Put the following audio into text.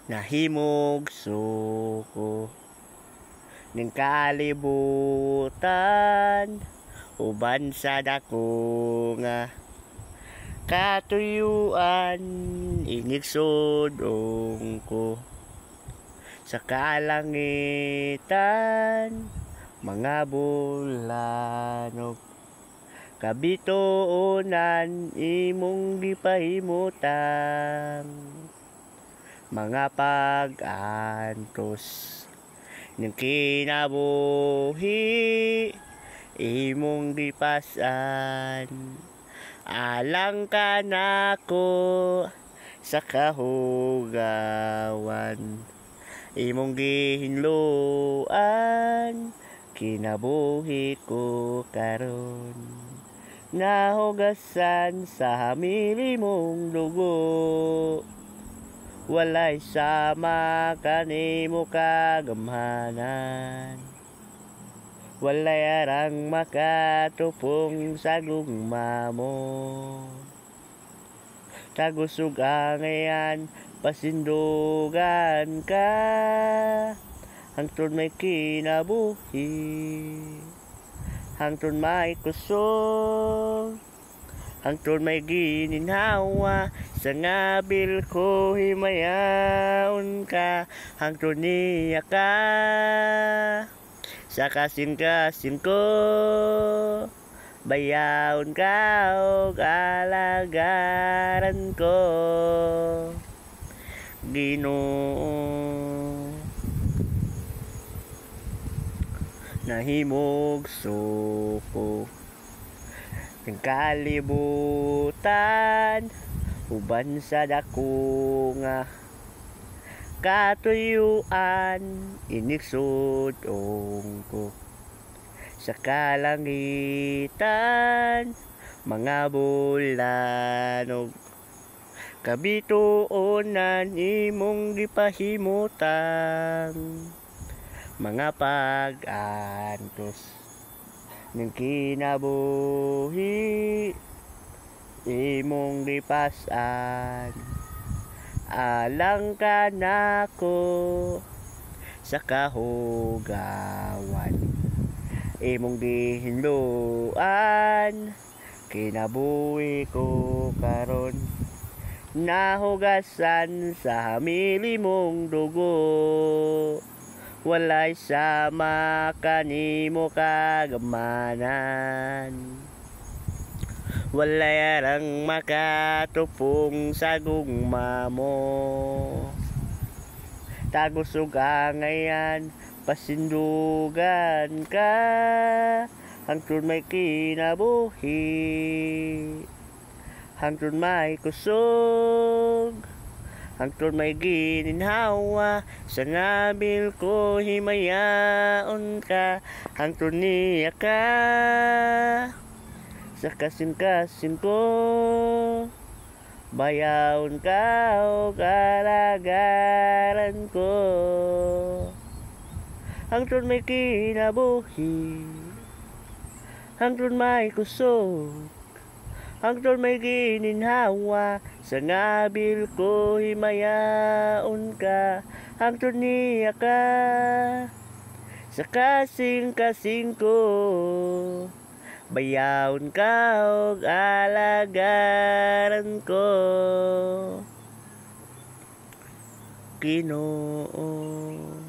Nahimog suko ning kalibutan, uban sa dako nga katuyuan, inigsudong ko sa kalangitan, mga bulanog kabituonan imong gipahimutan, mga pag-antos ng kinabuhi imong gipasan, alang ka nako sa kahugawan, imong gihinluan kinabuhi ko karon, nahugasan sa hamili mong dugo, walay sama kanimo kagamhanan, walay arang makatupong sa gugma mo, tagusog angayan pasindugan ka hangtod may kinabuhi, hangtod may kusog, hangtod may gininhawa, sa ngabil ko himayaon ka, hangtod niya ka sa kasing-kasing ko, bayaon ka og alagaran ko, Ginoo. Nahimog suko ning kalibutan, uban sa dako nga katuyuan, inigsudong ko sa kalangitan, mga bulanog kabituonan imong gipahimutan, mga pag-antos ng kinabuhi imong gipasan, alang ka nako sa kahugawan, imong gihinluan kinabuhi ko karon, nahugasan sa hamili mong dugo, walay sama kanimo kagamanan, walay arang makatupong sa gugma mo, tagusog angayan pasindugan ka hangtod may kinabuhi, hangtod may kusog, hangtod may gininhawa, sa ngabil ko himayaon ka, hangtod niya ka sa kasing-kasing ko, bayaon ka og alagaran ko, hangtod may kinabuhi, hangtod may kusog, hangtod may gininhawa, sa ngabil ko himayaon ka, hangtod niya ka sa kasing-kasing ko, bayaon ka og alagaran ko, Ginoo.